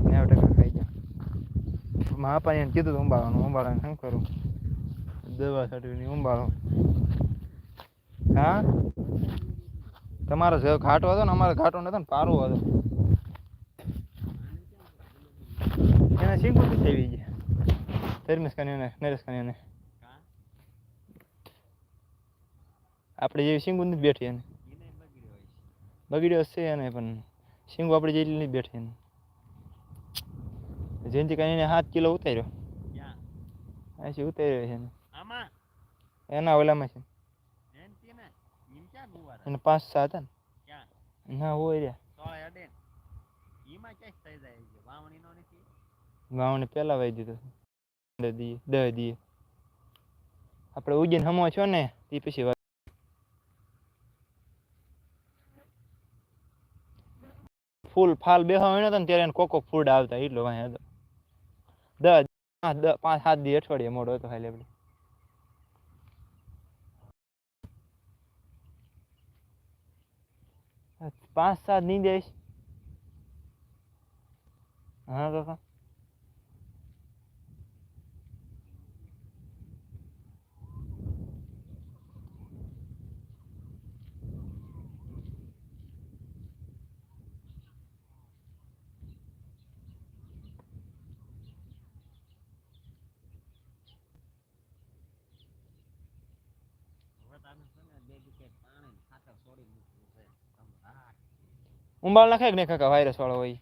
90% ખાઈ ગયા. મા પાણી કીધું ઉંબાળવાનું, ઉંબાળવાનું શું કરું? દવા છાંટવી ઉંબાળો. હા તમારો ઘાટો હતો ને, અમારે ઘાટો નતો ને, પારો હતો. એને સિંગુ થઈ ગયા. ધર્મેશ કાનીને, નરેશ કાનીને આપણે જેવી સિંગુ નથી બેઠી એને. બગડ્યો છે એને, પણ સિંગુ આપણે જેટલી નથી બેઠી એને. જયંતિ કાનીને 7 કિલો ઉતાર્યો. અહીંથી ઉતાર્યો છે એને. એના ઓલામાં છે એને 5-6 હતા ને. ના હોય રહ્યા. વાવણી પેલા વાઈ દીધો. 10 દીએ આપણે ઉજ્જૈન હમો છો ને તે પછી ફૂલ ફાલ બેહવા હોય ને ત્યારે કોકો ફૂડ આવતા એટલો વાંહે હતો. 5-7 દી અઠવાડિયે મોડો હતો ખાલી આપણે. પાંચ સાત ની જઈશ. હા કાકા ઉંબાળ નાખે ને કાકા વાયરસ વાળો હોય.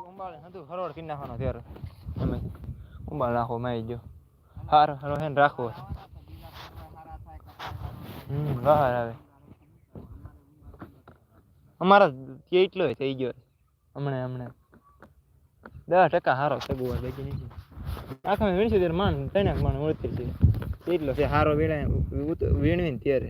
ઉંબાળ હતું હરોળ કરી નાખવાનો ત્યારે તમે ઉંબાળ નાખો મારી ગયો. હારો હારો હે ને રાખવો. બહાર આવે અમારા કેટલો થઈ ગયો હમણાં 10% હારો છે. ગોવા બેકી નહીં આખા વીણશું ત્યારે માન 3 માણ ઉતરી છે એટલો છે હારો વીણાય વીણવીને ત્યારે